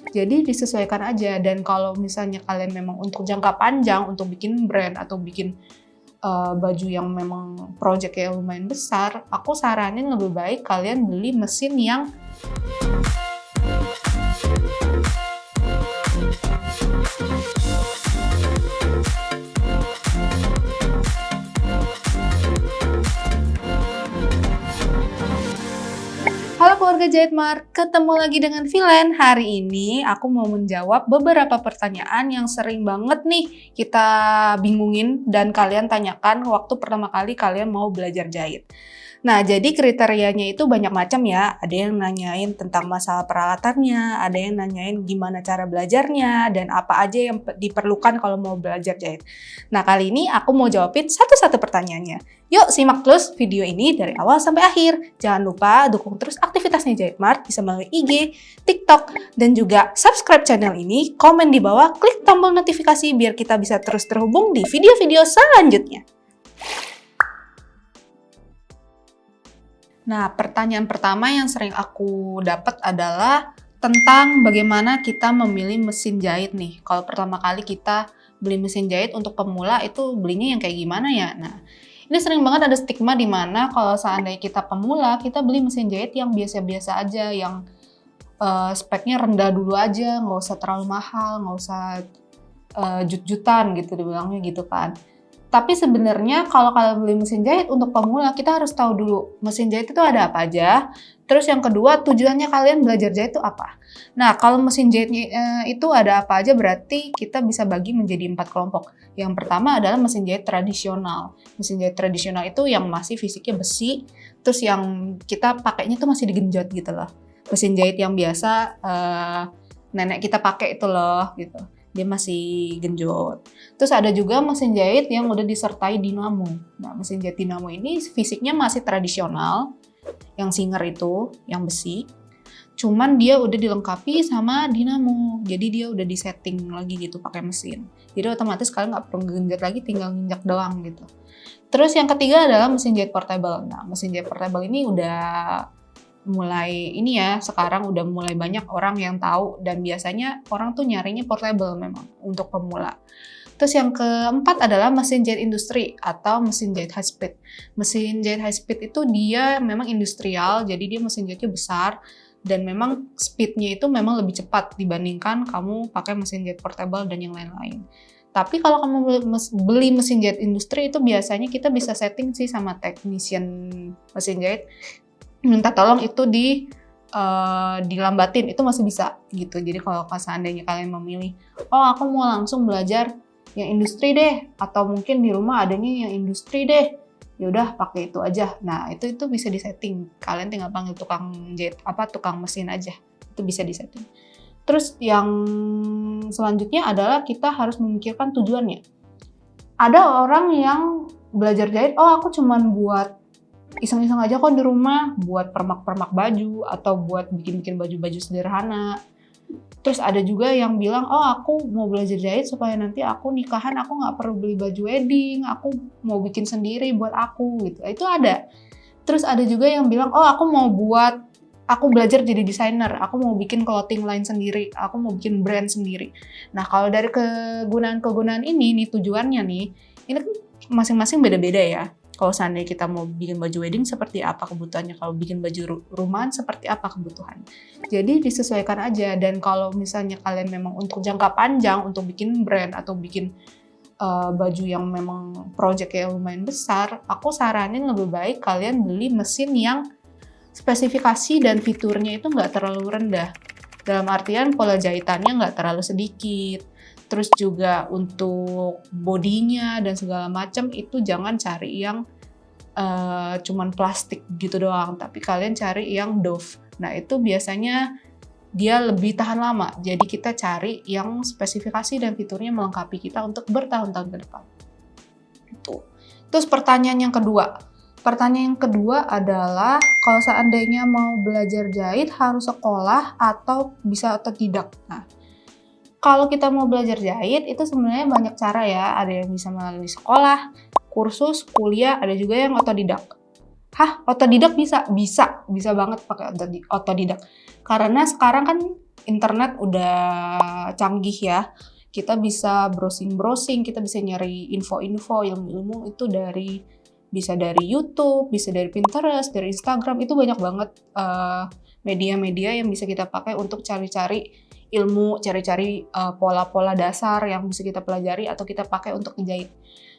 Jadi disesuaikan aja, dan kalau misalnya kalian memang untuk jangka panjang, untuk bikin brand atau bikin baju yang memang project-nya lumayan besar, aku saranin lebih baik kalian beli mesin yang Halo keluarga Jahitmart, ketemu lagi dengan Vilen. Hari ini aku mau menjawab beberapa pertanyaan yang sering banget nih kita bingungin dan kalian tanyakan waktu pertama kali kalian mau belajar jahit. Nah, jadi kriterianya itu banyak macam ya. Ada yang nanyain tentang masalah peralatannya, ada yang nanyain gimana cara belajarnya, dan apa aja yang diperlukan kalau mau belajar jahit. Nah, kali ini aku mau jawabin satu-satu pertanyaannya. Yuk, simak terus video ini dari awal sampai akhir. Jangan lupa dukung terus aktivitasnya Jahitmart bisa melalui IG, TikTok, dan juga subscribe channel ini, komen di bawah, klik tombol notifikasi biar kita bisa terus terhubung di video-video selanjutnya. Nah, pertanyaan pertama yang sering aku dapat adalah tentang bagaimana kita memilih mesin jahit nih. Kalau pertama kali kita beli mesin jahit untuk pemula itu belinya yang kayak gimana ya? Nah, ini sering banget ada stigma di mana kalau seandainya kita pemula, kita beli mesin jahit yang biasa-biasa aja, yang speknya rendah dulu aja, nggak usah terlalu mahal, nggak usah jut-jutan gitu dibilangnya gitu kan. Tapi sebenarnya kalau kalian beli mesin jahit untuk pemula, kita harus tahu dulu mesin jahit itu ada apa aja. Terus yang kedua, tujuannya kalian belajar jahit itu apa? Nah, kalau mesin jahitnya itu ada apa aja, berarti kita bisa bagi menjadi 4 kelompok. Yang pertama adalah mesin jahit tradisional. Mesin jahit tradisional itu yang masih fisiknya besi, terus yang kita pakainya tuh masih digenjot gitu loh. Mesin jahit yang biasa nenek kita pakai itu loh gitu. Dia masih genjot. Terus ada juga mesin jahit yang udah disertai dinamo. Nah, mesin jahit dinamo ini fisiknya masih tradisional, yang singer itu, yang besi. Cuman dia udah dilengkapi sama dinamo. Jadi dia udah disetting lagi gitu pakai mesin. Jadi otomatis kalian nggak perlu genjot lagi, tinggal nginjak doang gitu. Terus yang ketiga adalah mesin jahit portable. Nah, mesin jahit portable ini udah mulai ini ya, sekarang udah mulai banyak orang yang tahu, dan biasanya orang tuh nyarinya portable memang untuk pemula. Terus yang keempat adalah mesin jahit industri atau mesin jahit high speed. Mesin jahit high speed itu dia memang industrial, jadi dia mesin jahitnya besar dan memang speednya itu memang lebih cepat dibandingkan kamu pakai mesin jahit portable dan yang lain-lain. Tapi kalau kamu beli mesin jahit industri itu biasanya kita bisa setting sih sama technician mesin jahit, minta tolong itu dilambatin, itu masih bisa gitu. Jadi kalau seandainya kalian memilih, oh aku mau langsung belajar yang industri deh, atau mungkin di rumah adanya yang industri deh, ya udah pakai itu aja. Nah, itu bisa disetting. Kalian tinggal panggil tukang jahit tukang mesin aja. Itu bisa disetting. Terus yang selanjutnya adalah kita harus memikirkan tujuannya. Ada orang yang belajar jahit, oh aku cuman buat iseng-iseng aja kok di rumah, buat permak-permak baju atau buat bikin-bikin baju-baju sederhana. Terus ada juga yang bilang, oh aku mau belajar jahit supaya nanti aku nikahan aku nggak perlu beli baju wedding, aku mau bikin sendiri buat aku gitu. Itu ada. Terus ada juga yang bilang, oh aku belajar jadi desainer, aku mau bikin clothing line sendiri, aku mau bikin brand sendiri. Nah, kalau dari kegunaan-kegunaan ini nih, tujuannya nih, ini kan masing-masing beda-beda ya. Kalau seandainya kita mau bikin baju wedding, seperti apa kebutuhannya. Kalau bikin baju rumahan, seperti apa kebutuhannya. Jadi disesuaikan aja. Dan kalau misalnya kalian memang untuk jangka panjang, untuk bikin brand atau bikin baju yang memang project-nya lumayan besar, aku saranin lebih baik kalian beli mesin yang spesifikasi dan fiturnya itu nggak terlalu rendah. Dalam artian pola jahitannya nggak terlalu sedikit. Terus juga untuk bodinya dan segala macam itu jangan cari yang cuman plastik gitu doang, tapi kalian cari yang doff. Nah, itu biasanya dia lebih tahan lama. Jadi kita cari yang spesifikasi dan fiturnya melengkapi kita untuk bertahun-tahun ke depan. Itu. Terus pertanyaan yang kedua. Pertanyaan yang kedua adalah kalau seandainya mau belajar jahit harus sekolah atau bisa otodidak. Nah, kalau kita mau belajar jahit itu sebenarnya banyak cara ya. Ada yang bisa melalui sekolah, kursus, kuliah, ada juga yang otodidak. Hah, otodidak bisa? Bisa banget pakai otodidak. Karena sekarang kan internet udah canggih ya. Kita bisa browsing-browsing, kita bisa nyari info-info, ilmu-ilmu itu bisa dari YouTube, bisa dari Pinterest, dari Instagram, itu banyak banget media-media yang bisa kita pakai untuk cari-cari ilmu, cari-cari pola-pola dasar yang bisa kita pelajari atau kita pakai untuk menjahit.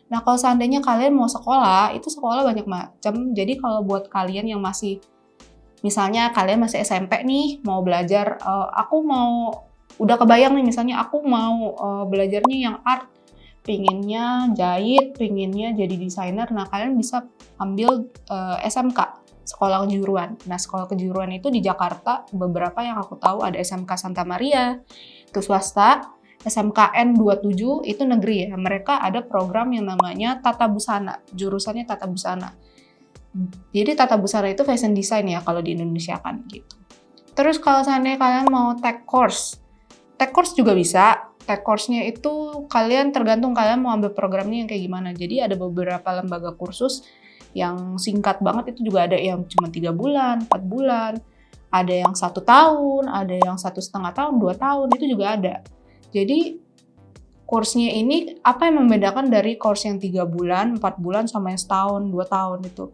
Nah, kalau seandainya kalian mau sekolah, itu sekolah banyak macam. Jadi kalau buat kalian yang misalnya kalian masih SMP nih, mau belajar, udah kebayang nih misalnya aku mau belajarnya yang art, pinginnya jahit, pinginnya jadi desainer, nah kalian bisa ambil SMK, sekolah kejuruan. Nah, sekolah kejuruan itu di Jakarta, beberapa yang aku tahu ada SMK Santa Maria, itu swasta, SMKN 27 itu negeri ya. Mereka ada program yang namanya Tata Busana, jurusannya Tata Busana. Jadi Tata Busana itu fashion design ya kalau di Indonesia kan gitu. Terus kalau seandainya kalian mau take course juga bisa. Take course-nya itu kalian tergantung kalian mau ambil programnya yang kayak gimana. Jadi ada beberapa lembaga kursus yang singkat banget, itu juga ada yang cuma 3 bulan, 4 bulan, ada yang 1 tahun, ada yang 1,5 tahun, 2 tahun, itu juga ada. Jadi course-nya ini apa yang membedakan dari course yang 3 bulan, 4 bulan sama yang setahun, 2 tahun itu?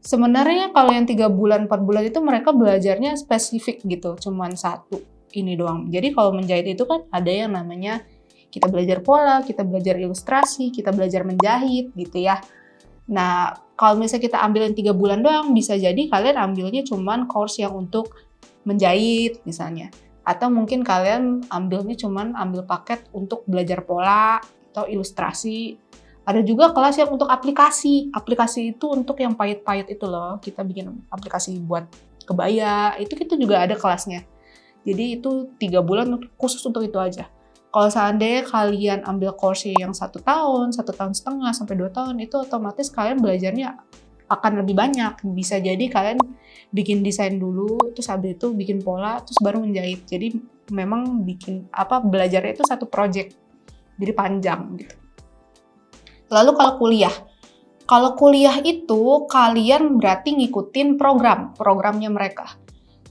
Sebenarnya kalau yang 3 bulan, 4 bulan itu mereka belajarnya spesifik gitu, cuman satu ini doang. Jadi kalau menjahit itu kan ada yang namanya kita belajar pola, kita belajar ilustrasi, kita belajar menjahit gitu ya. Nah, kalau misalnya kita ambil yang 3 bulan doang, bisa jadi kalian ambilnya cuman course yang untuk menjahit misalnya. Atau mungkin kalian ambil paket untuk belajar pola atau ilustrasi. Ada juga kelas yang untuk aplikasi. Aplikasi itu untuk yang pahit-pahit itu loh. Kita bikin aplikasi buat kebaya, itu kita juga ada kelasnya. Jadi itu 3 bulan khusus untuk itu aja. Kalau seandainya kalian ambil course yang 1 tahun, 1,5 tahun sampai 2 tahun, itu otomatis kalian belajarnya akan lebih banyak. Bisa jadi kalian bikin desain dulu, terus habis itu bikin pola, terus baru menjahit. Jadi memang belajarnya itu satu project. Jadi panjang gitu. Lalu kalau kuliah itu kalian berarti ngikutin programnya mereka.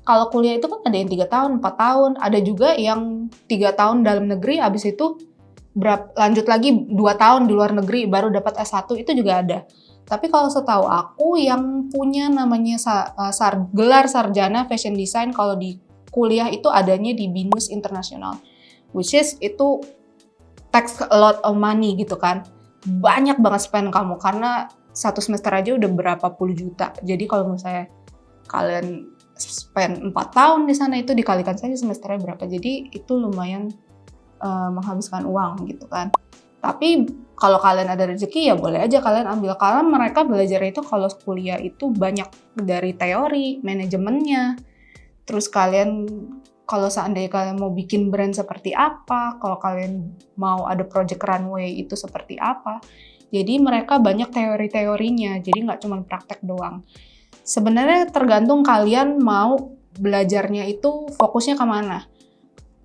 Kalau kuliah itu kan ada yang 3 tahun, 4 tahun, ada juga yang 3 tahun dalam negeri, habis itu lanjut lagi 2 tahun di luar negeri, baru dapat S1, itu juga ada. Tapi kalau setahu aku yang punya namanya gelar sarjana fashion design, kalau di kuliah itu adanya di BINUS Internasional, which is itu takes a lot of money gitu kan. Banyak banget spend kamu, karena satu semester aja udah berapa puluh juta. Jadi kalau misalnya kalian spend 4 tahun di sana, itu dikalikan saja semesternya berapa. Jadi itu lumayan menghabiskan uang gitu kan. Tapi kalau kalian ada rezeki ya boleh aja kalian ambil, karena mereka belajar itu kalau kuliah itu banyak dari teori, manajemennya. Terus kalau seandainya kalian mau bikin brand seperti apa, kalau kalian mau ada project runway itu seperti apa. Jadi mereka banyak teori-teorinya, jadi nggak cuma praktek doang. Sebenarnya tergantung kalian mau belajarnya itu fokusnya kemana.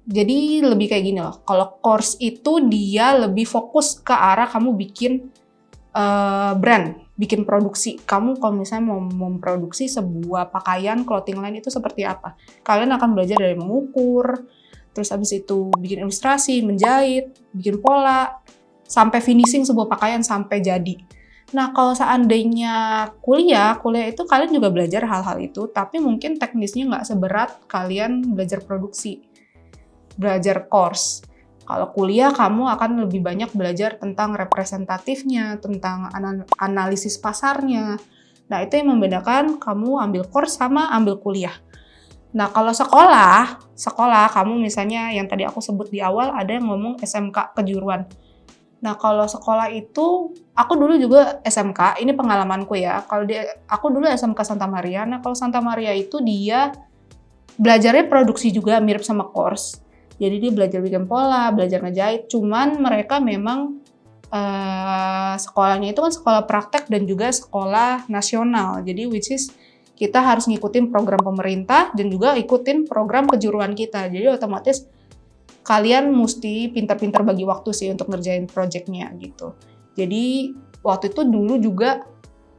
Jadi lebih kayak gini loh, kalau course itu dia lebih fokus ke arah kamu bikin brand, bikin produksi. Kamu kalau misalnya mau memproduksi sebuah pakaian, clothing line itu seperti apa. Kalian akan belajar dari mengukur, terus habis itu bikin ilustrasi, menjahit, bikin pola, sampai finishing sebuah pakaian sampai jadi. Nah, kalau seandainya kuliah itu kalian juga belajar hal-hal itu, tapi mungkin teknisnya nggak seberat kalian belajar produksi, belajar course. Kalau kuliah kamu akan lebih banyak belajar tentang representatifnya, tentang analisis pasarnya. Nah, itu yang membedakan kamu ambil course sama ambil kuliah. Nah, kalau sekolah kamu misalnya yang tadi aku sebut di awal ada yang ngomong SMK kejuruan. Nah, kalau sekolah itu, aku dulu juga SMK, ini pengalamanku ya. Aku dulu SMK Santa Maria. Nah, kalau Santa Maria itu dia belajarnya produksi juga, mirip sama course. Jadi dia belajar bikin pola, belajar ngejahit. Cuman mereka memang sekolahnya itu kan sekolah praktek dan juga sekolah nasional. Jadi which is kita harus ngikutin program pemerintah dan juga ikutin program kejuruan kita. Jadi otomatis kalian mesti pintar-pintar bagi waktu sih untuk ngerjain project-nya gitu. Jadi waktu itu dulu juga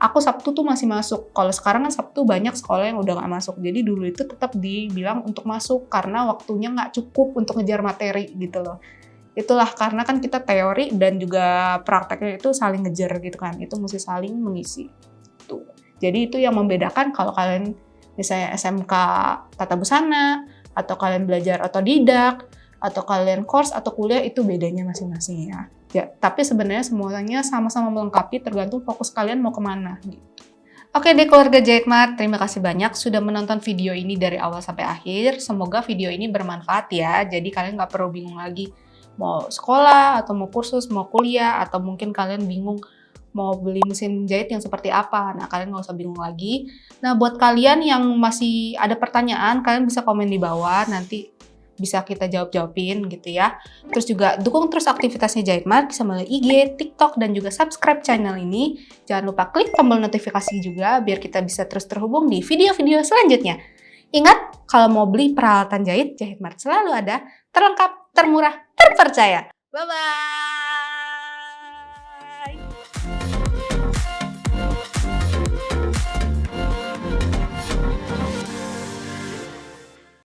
aku Sabtu tuh masih masuk. Kalau sekarang kan Sabtu banyak sekolah yang udah nggak masuk. Jadi dulu itu tetap dibilang untuk masuk karena waktunya nggak cukup untuk ngejar materi gitu loh. Itulah karena kan kita teori dan juga prakteknya itu saling ngejar gitu kan. Itu mesti saling mengisi. Tuh. Jadi itu yang membedakan kalau kalian misalnya SMK Tata Busana, atau kalian belajar otodidak, atau kalian course atau kuliah, itu bedanya masing-masing ya. Tapi sebenarnya semuanya sama-sama melengkapi tergantung fokus kalian mau kemana gitu. Oke deh keluarga Jahitmart, terima kasih banyak sudah menonton video ini dari awal sampai akhir. Semoga video ini bermanfaat ya, jadi kalian nggak perlu bingung lagi mau sekolah, atau mau kursus, mau kuliah, atau mungkin kalian bingung mau beli mesin jahit yang seperti apa. Nah, kalian nggak usah bingung lagi. Nah, buat kalian yang masih ada pertanyaan, kalian bisa komen di bawah, nanti bisa kita jawab-jawabin gitu ya. Terus juga dukung terus aktivitasnya Jahitmart bisa melalui IG, TikTok, dan juga subscribe channel ini. Jangan lupa klik tombol notifikasi juga biar kita bisa terus terhubung di video-video selanjutnya. Ingat, kalau mau beli peralatan jahit, Jahitmart selalu ada, terlengkap, termurah, terpercaya. Bye-bye!